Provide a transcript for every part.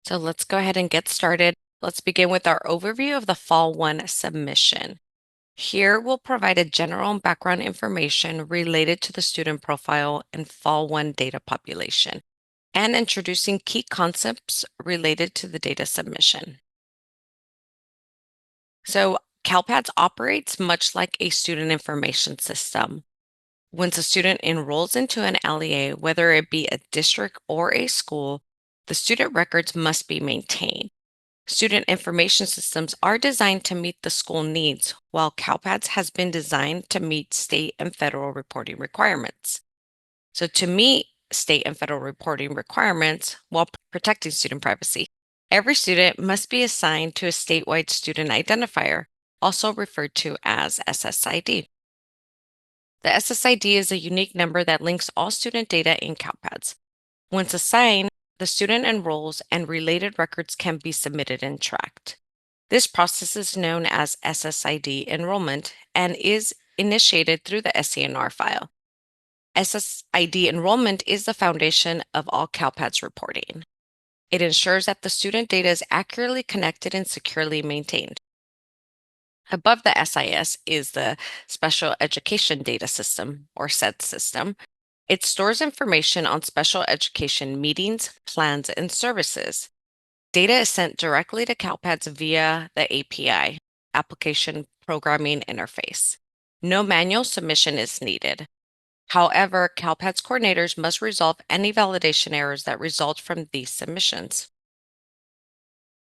So let's go ahead and get started. Let's begin with our overview of the Fall 1 submission. Here we'll provide a general background information related to the student profile and Fall 1 data population, and introducing key concepts related to the data submission. So CalPADS operates much like a student information system. Once a student enrolls into an LEA, whether it be a district or a school, the student records must be maintained. Student information systems are designed to meet the school needs, while CalPADS has been designed to meet state and federal reporting requirements. So to meet state and federal reporting requirements while protecting student privacy, every student must be assigned to a statewide student identifier, also referred to as SSID. The SSID is a unique number that links all student data in CalPADS. Once assigned, the student enrolls and related records can be submitted and tracked. This process is known as SSID enrollment and is initiated through the SCNR file. SSID enrollment is the foundation of all CalPADS reporting. It ensures that the student data is accurately connected and securely maintained. Above the SIS is the Special Education Data System, or SED system. It stores information on special education meetings, plans, and services. Data is sent directly to CalPADS via the API, Application Programming Interface. No manual submission is needed. However, CalPADS coordinators must resolve any validation errors that result from these submissions.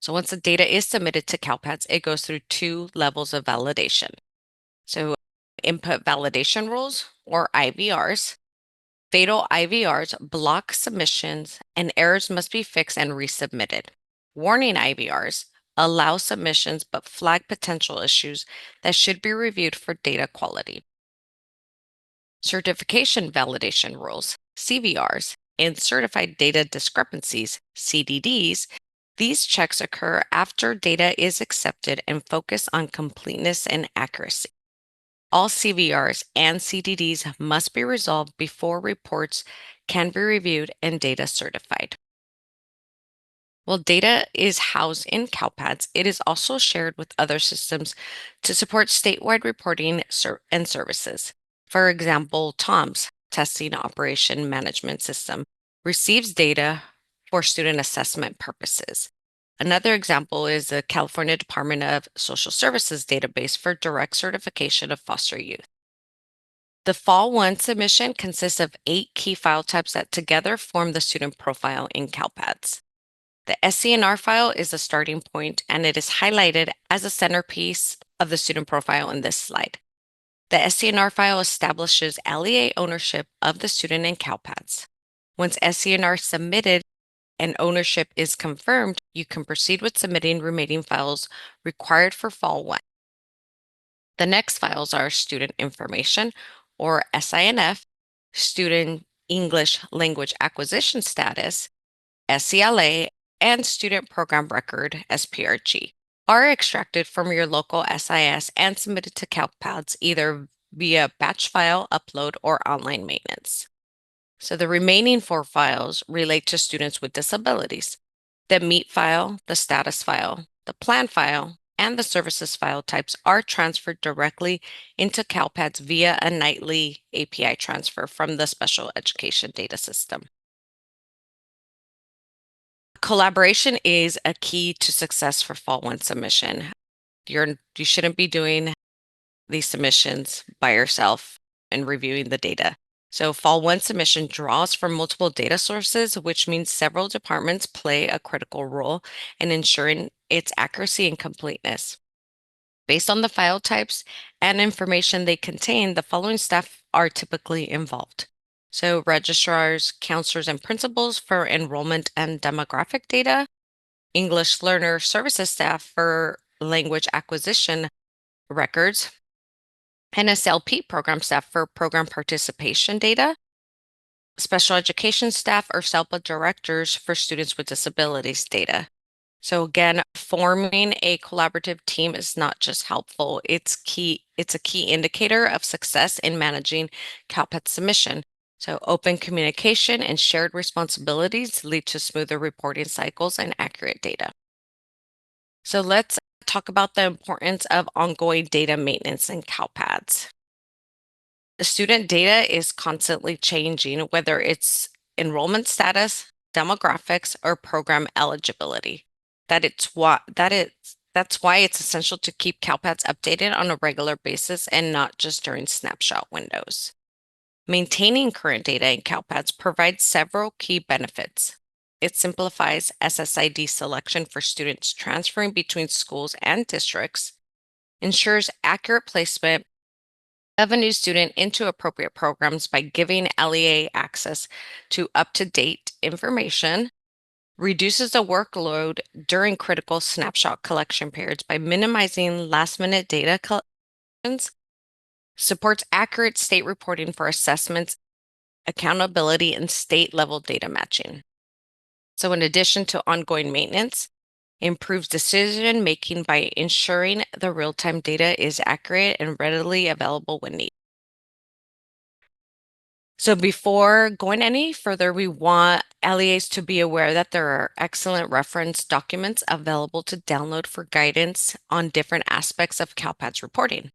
So once the data is submitted to CalPADS, it goes through 2 levels of validation. So input validation rules, or IVRs. Fatal IVRs block submissions and errors must be fixed and resubmitted. Warning IVRs allow submissions but flag potential issues that should be reviewed for data quality. Certification validation rules, CVRs, and certified data discrepancies, CDDs. These checks occur after data is accepted and focus on completeness and accuracy. All CVRs and CDDs must be resolved before reports can be reviewed and data certified. While data is housed in CalPADS, it is also shared with other systems to support statewide reporting and services. For example, TOMS, Testing Operation Management System, receives data for student assessment purposes. Another example is the California Department of Social Services database for direct certification of foster youth. The Fall 1 submission consists of 8 key file types that together form the student profile in CalPADS. The SCNR file is the starting point, and it is highlighted as a centerpiece of the student profile in this slide. The SCNR file establishes LEA ownership of the student in CalPADS. Once SCNR submitted and ownership is confirmed, you can proceed with submitting remaining files required for Fall 1. The next files are student information, or SINF, student English language acquisition status, SCLA, and student program record, SPRG, are extracted from your local SIS and submitted to CalPADS either via batch file upload or online maintenance. So the remaining 4 files relate to students with disabilities. The MEET file, the status file, the plan file, and the services file types are transferred directly into CalPADS via a nightly API transfer from the Special Education Data System. Collaboration is a key to success for Fall 1 submission. You shouldn't be doing these submissions by yourself and reviewing the data. So Fall 1 submission draws from multiple data sources, which means several departments play a critical role in ensuring its accuracy and completeness. Based on the file types and information they contain, the following staff are typically involved. So registrars, counselors, and principals for enrollment and demographic data, English learner services staff for language acquisition records, NSLP program staff for program participation data, special education staff or SELPA directors for students with disabilities data. So again, forming a collaborative team is not just helpful, it's a key indicator of success in managing CalPADS submission. So, open communication and shared responsibilities lead to smoother reporting cycles and accurate data. So, let's talk about the importance of ongoing data maintenance in CalPads. The student data is constantly changing, whether it's enrollment status, demographics, or program eligibility. That's why it's essential to keep CalPads updated on a regular basis and not just during snapshot windows. Maintaining current data in CalPads provides several key benefits. It simplifies SSID selection for students transferring between schools and districts, ensures accurate placement of a new student into appropriate programs by giving LEA access to up-to-date information, reduces the workload during critical snapshot collection periods by minimizing last-minute data collections, supports accurate state reporting for assessments, accountability, and state-level data matching. So in addition to ongoing maintenance, improves decision making by ensuring the real-time data is accurate and readily available when needed. So before going any further, we want LEAs to be aware that there are excellent reference documents available to download for guidance on different aspects of CalPADS reporting.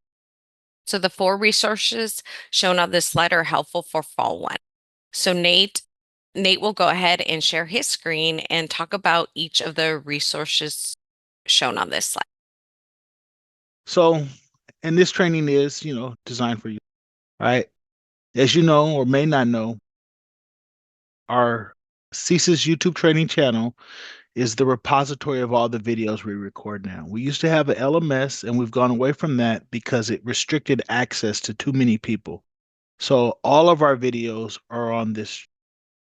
So the 4 resources shown on this slide are helpful for Fall 1. So Nate will go ahead and share his screen and talk about each of the resources shown on this slide. So, and this training is, designed for you, right? As you know, or may not know, our CSIS YouTube training channel is the repository of all the videos we record now. We used to have an LMS and we've gone away from that because it restricted access to too many people. So all of our videos are on this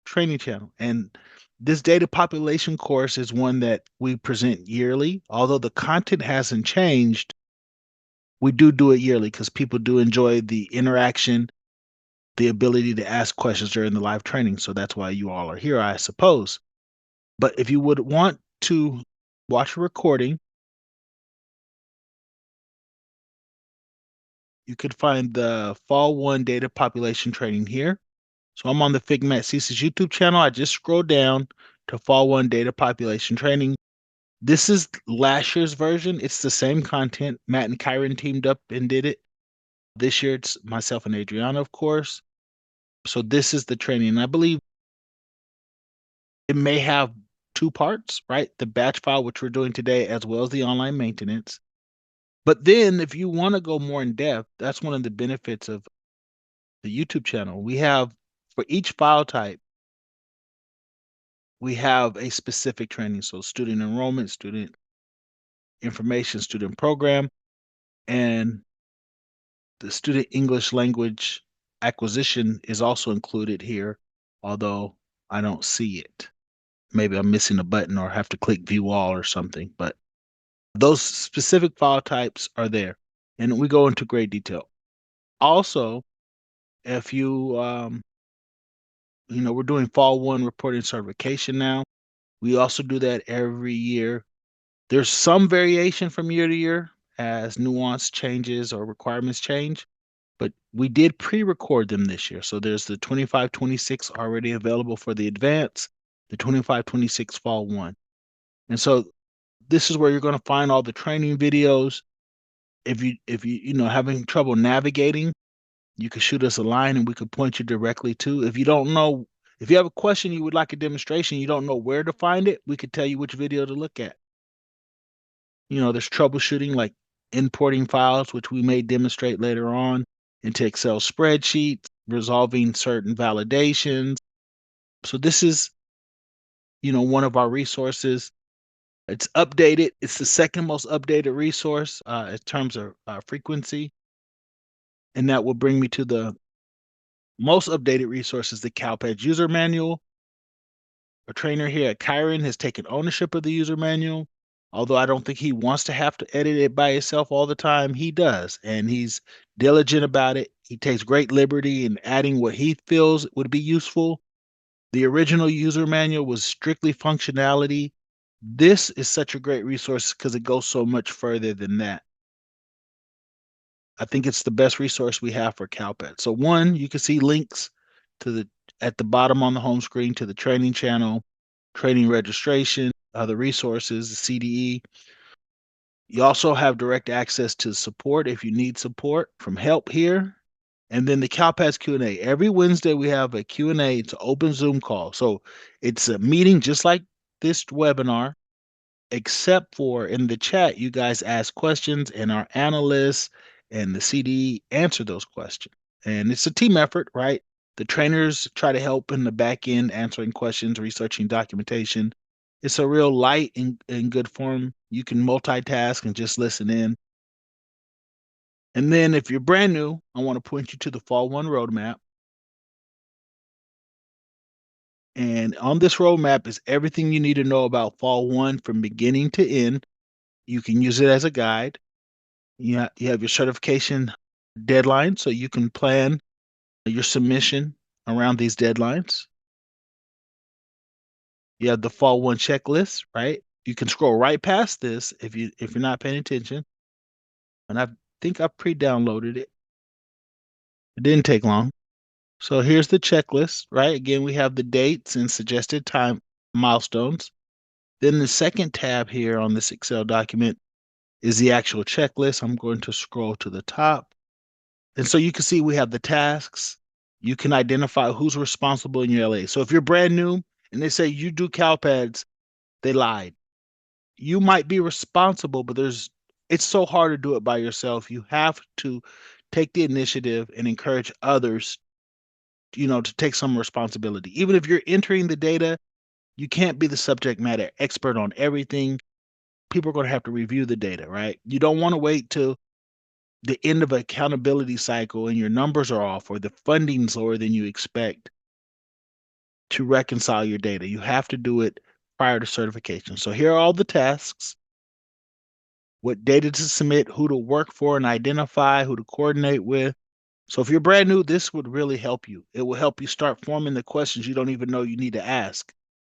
training channel. And this data population course is one that we present yearly. Although the content hasn't changed, we do it yearly because people do enjoy the interaction, the ability to ask questions during the live training. So that's why you all are here, I suppose. But if you would want to watch a recording, you could find the Fall 1 data population training here. So I'm on the Figmat CSIS YouTube channel. I just scrolled down to Fall 1 data population training. This is last year's version. It's the same content. Matt and Kyron teamed up and did it. This year it's myself and Adriana, of course. So this is the training. And I believe it may have 2 parts, right? The batch file, which we're doing today, as well as the online maintenance. But then if you want to go more in depth, that's one of the benefits of the YouTube channel. We have, for each file type, we have a specific training. So student enrollment, student information, student program, and the student English language acquisition is also included here, although I don't see it. Maybe I'm missing a button or have to click view all or something, but those specific file types are there, and we go into great detail. Also, if we're doing Fall 1 reporting certification now. We also do that every year. There's some variation from year to year as nuance changes or requirements change, but we did pre-record them this year. So there's the 25-26 already available for the advance, the 25-26 Fall 1. And so this is where you're going to find all the training videos. If you having trouble navigating, you can shoot us a line and we could point you directly to. If you don't know, if you have a question, you would like a demonstration, you don't know where to find it, we could tell you which video to look at. There's troubleshooting like importing files, which we may demonstrate later on, into Excel spreadsheets, resolving certain validations. So this is, one of our resources. It's updated. It's the second most updated resource in terms of frequency. And that will bring me to the most updated resources, the CalPADS user manual. A trainer here at Kyron has taken ownership of the user manual. Although I don't think he wants to have to edit it by himself all the time, he does. And he's diligent about it. He takes great liberty in adding what he feels would be useful. The original user manual was strictly functionality. This is such a great resource because it goes so much further than that. I think it's the best resource we have for CalPADS. So one, you can see links to the at the bottom on the home screen to the training channel, training registration, other resources, the CDE. You also have direct access to support if you need support from help here. And then the CalPads Q&A. Every Wednesday we have a Q&A. It's an open Zoom call. So it's a meeting just like this webinar, except for in the chat, you guys ask questions and our analysts and the CD answer those questions. And it's a team effort, right? The trainers try to help in the back end, answering questions, researching documentation. It's a real light and good form. You can multitask and just listen in. And then if you're brand new, I want to point you to the Fall 1 roadmap. And on this roadmap is everything you need to know about Fall 1 from beginning to end. You can use it as a guide. You have your certification deadline, so you can plan your submission around these deadlines. You have the Fall 1 checklist, right? You can scroll right past this if you're not paying attention. And I think I pre-downloaded it. It didn't take long. So here's the checklist, right? Again, we have the dates and suggested time milestones. Then the second tab here on this Excel document is the actual checklist. I'm going to scroll to the top. And so you can see we have the tasks. You can identify who's responsible in your LA. So if you're brand new and they say you do CalPads, they lied. You might be responsible, but it's so hard to do it by yourself. You have to take the initiative and encourage others, to take some responsibility. Even if you're entering the data, you can't be the subject matter expert on everything. People are going to have to review the data, right? You don't want to wait till the end of an accountability cycle and your numbers are off or the funding's lower than you expect to reconcile your data. You have to do it prior to certification. So here are all the tasks, what data to submit, who to work for and identify, who to coordinate with. So if you're brand new, this would really help you. It will help you start forming the questions you don't even know you need to ask.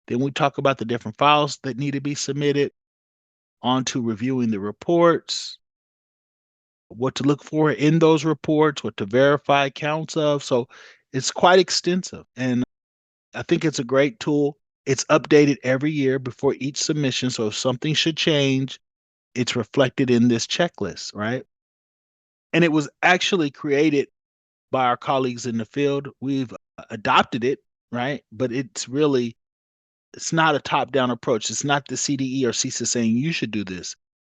Then we talk about the different files that need to be submitted, on to reviewing the reports, what to look for in those reports, what to verify counts of. So it's quite extensive. And I think it's a great tool. It's updated every year before each submission. So if something should change, it's reflected in this checklist, right? And it was actually created by our colleagues in the field. We've adopted it, right? But it's not a top-down approach. It's not the CDE or CISA saying you should do this.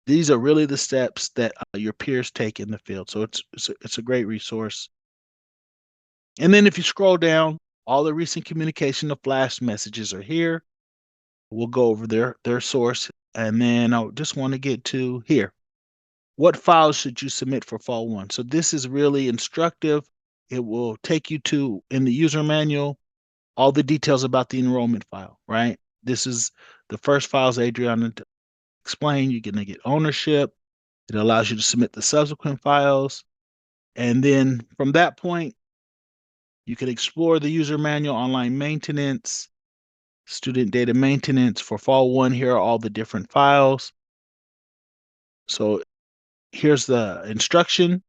These are really the steps that your peers take in the field. So it's a great resource. And then if you scroll down, all the recent communication, the flash messages are here. We'll go over their source. And then I just want to get to here. What files should you submit for Fall 1? So this is really instructive. It will take you to, in the user manual, all the details about the enrollment file, right? This is the first files Adriana explained. You're going to get ownership. It allows you to submit the subsequent files. And then from that point, you can explore the user manual, online maintenance, student data maintenance. For Fall 1, here are all the different files. So here's the instruction.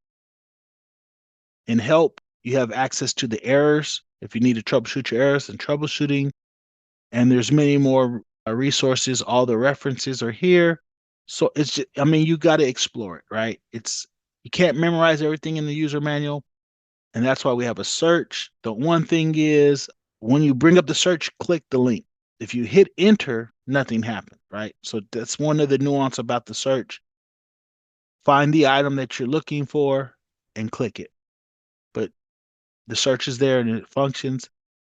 In help, you have access to the errors if you need to troubleshoot your errors and troubleshooting. And there's many more resources. All the references are here. So it's just, you got to explore it, right? You can't memorize everything in the user manual. And that's why we have a search. The one thing is when you bring up the search, click the link. If you hit enter, nothing happens, right? So that's one of the nuance about the search. Find the item that you're looking for and click it. But the search is there and it functions.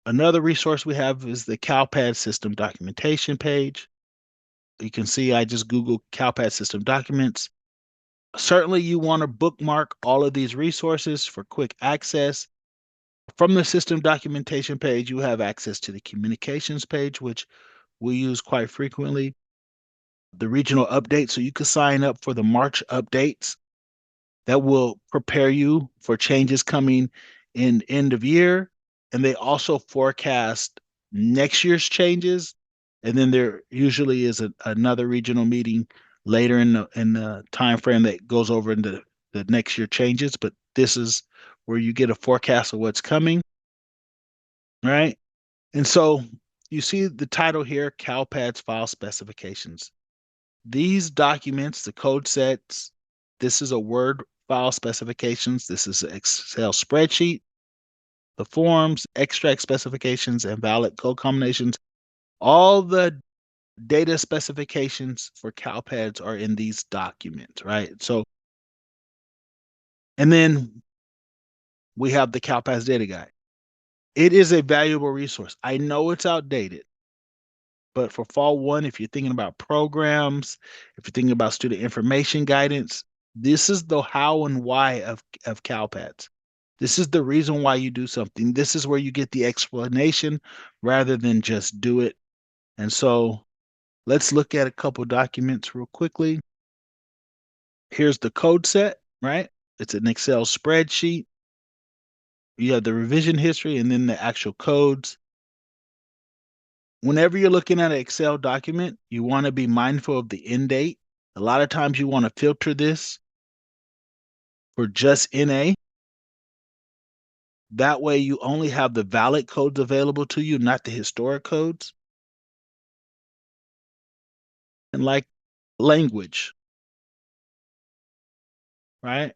Another resource we have is the CalPADS system documentation page. You can see I just Googled CalPADS system documents. Certainly you want to bookmark all of these resources for quick access. From the system documentation page, you have access to the communications page, which we use quite frequently. The regional updates, so you can sign up for the March updates that will prepare you for changes coming in end of year. And they also forecast next year's changes. And then there usually is another regional meeting later in the time frame that goes over into the next year changes. But this is where you get a forecast of what's coming. right? And so you see the title here, CALPADS file specifications. These documents, the code sets, this is a Word file specifications. This is an Excel spreadsheet, the forms, extract specifications, and valid code combinations. All the data specifications for CalPads are in these documents, right? So, and then we have the CalPads data guide. It is a valuable resource. I know it's outdated, but for fall one, if you're thinking about programs, if you're thinking about student information guidance, this is the how and why of CalPads. This is the reason why you do something. This is where you get the explanation rather than just do it. And so let's look at a couple documents real quickly. Here's the code set, right? It's an Excel spreadsheet. You have the revision history and then the actual codes. Whenever you're looking at an Excel document, you want to be mindful of the end date. A lot of times you want to filter this for just NA. That way you only have the valid codes available to you, not the historic codes. And like language, right?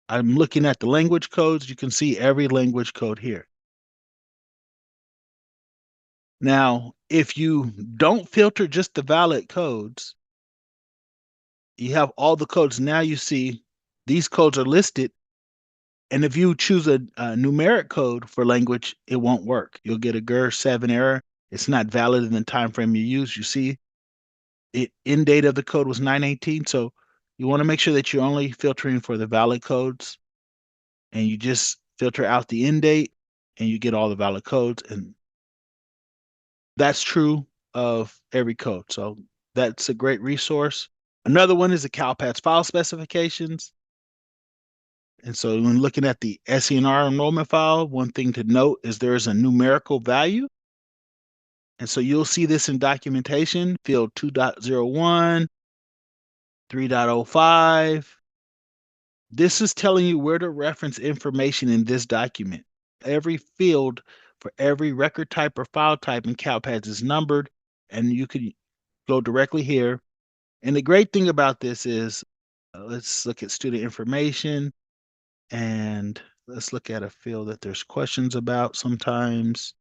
I'm looking at the language codes. You can see every language code here. Now, if you don't filter just the valid codes, you have all the codes. Now you see these codes are listed. And if you choose a numeric code for language, it won't work. You'll get a GER7 error. It's not valid in the time frame you use. You see, it end date of the code was 9/18. So you want to make sure that you're only filtering for the valid codes and you just filter out the end date and you get all the valid codes. And that's true of every code. So that's a great resource. Another one is the CalPADS file specifications. And so when looking at the SENR enrollment file, one thing to note is there is a numerical value. And so you'll see this in documentation, field 2.01, 3.05. This is telling you where to reference information in this document. Every field for every record type or file type in CalPADS is numbered, and you can go directly here. And the great thing about this is, let's look at student information, and let's look at a field that there's questions about sometimes.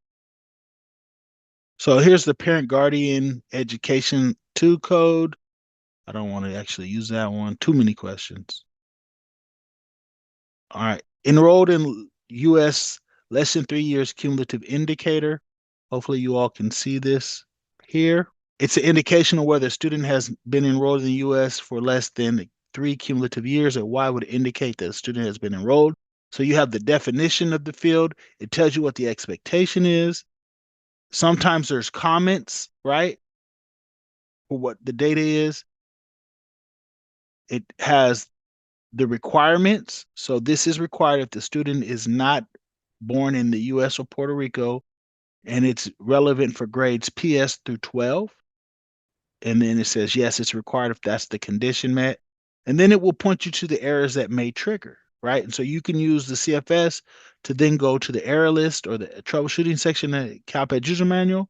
So here's the parent guardian education 2 code. I don't want to actually use that one. Too many questions. All right. Enrolled in US less than 3 years cumulative indicator. Hopefully you all can see this here. It's an indication of whether a student has been enrolled in the US for less than 3 cumulative years, or Y would indicate that a student has been enrolled. So you have the definition of the field. It tells you what the expectation is. Sometimes there's comments, right? For what the data is. It has the requirements. So this is required if the student is not born in the US or Puerto Rico, and it's relevant for grades PS through 12. And then it says, yes, it's required if that's the condition met. And then it will point you to the errors that may trigger, right? And so you can use the CFS to then go to the error list or the troubleshooting section of the CalPAD user manual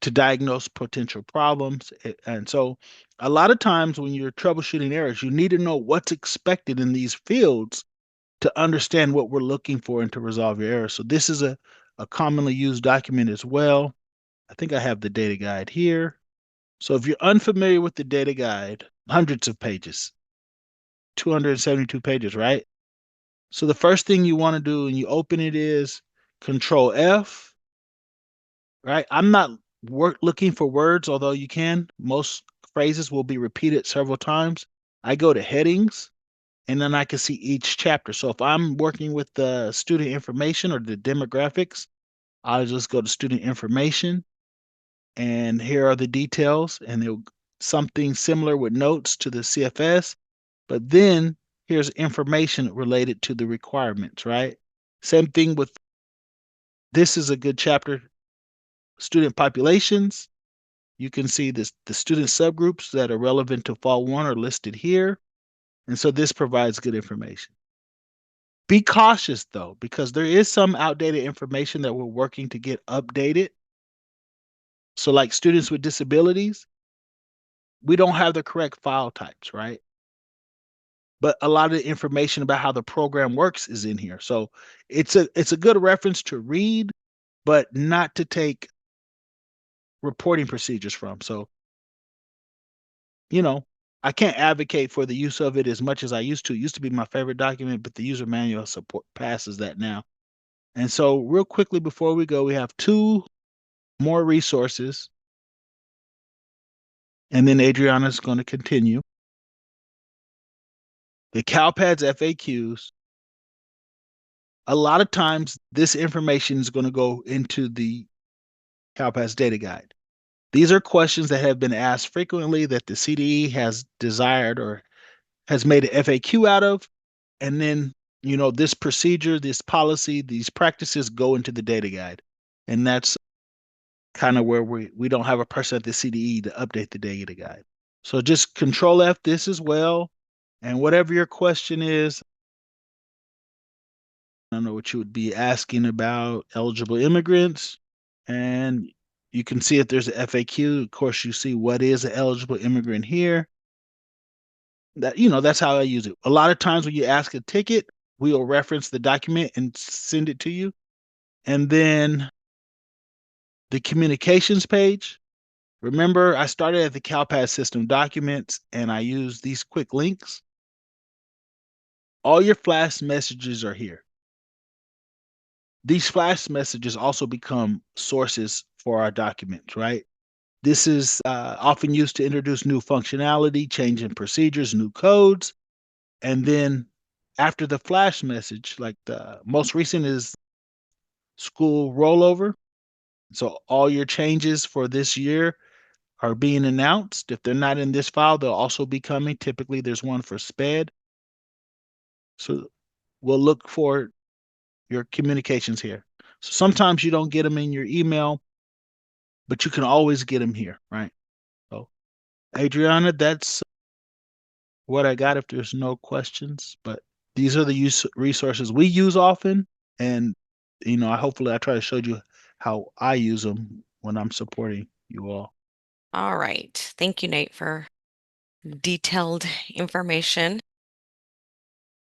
to diagnose potential problems. And so a lot of times when you're troubleshooting errors, you need to know what's expected in these fields to understand what we're looking for and to resolve your error. So this is a commonly used document as well. I think I have the data guide here. So if you're unfamiliar with the data guide, hundreds of pages, 272 pages, right? So the first thing you want to do when you open it is Control F, right? I'm not looking for words, although you can. Most phrases will be repeated several times. I go to headings, and then I can see each chapter. So if I'm working with the student information or the demographics, I'll just go to student information, and here are the details, and something similar with notes to the CFS, but then here's information related to the requirements, right? Same thing with, this is a good chapter, student populations. You can see this, the student subgroups that are relevant to fall one are listed here. And so this provides good information. Be cautious though, because there is some outdated information that we're working to get updated. So, like students with disabilities, we don't have the correct file types, right? But a lot of the information about how the program works is in here. So it's a good reference to read, but not to take reporting procedures from. So, you know, I can't advocate for the use of it as much as I used to. It used to be my favorite document, but the user manual support passes that now. And so, real quickly before we go, we have two more resources, and then Adriana's going to continue. The CalPADS FAQs. A lot of times, this information is going to go into the CalPADS data guide. These are questions that have been asked frequently that the CDE has desired or has made an FAQ out of. And then, this procedure, this policy, these practices go into the data guide. And that's kind of where we don't have a person at the CDE to update the data guide. So just control F this as well. And whatever your question is, I don't know what you would be asking about eligible immigrants. And you can see if there's an FAQ. Of course, you see what is an eligible immigrant here. That's how I use it. A lot of times when you ask a ticket, we'll reference the document and send it to you. And then the communications page. Remember, I started at the CalPADS system documents and I use these quick links. All your flash messages are here. These flash messages also become sources for our documents, right? This is often used to introduce new functionality, change in procedures, new codes. And then after the flash message, like the most recent is school rollover. So all your changes for this year are being announced. If they're not in this file, they'll also be coming. Typically, there's one for SPED. So we'll look for your communications here. So sometimes you don't get them in your email, but you can always get them here, right? So, Adriana, that's what I got if there's no questions. But these are the resources we use often. And, hopefully I try to show you how I use them when I'm supporting you all. All right. Thank you, Nate, for detailed information.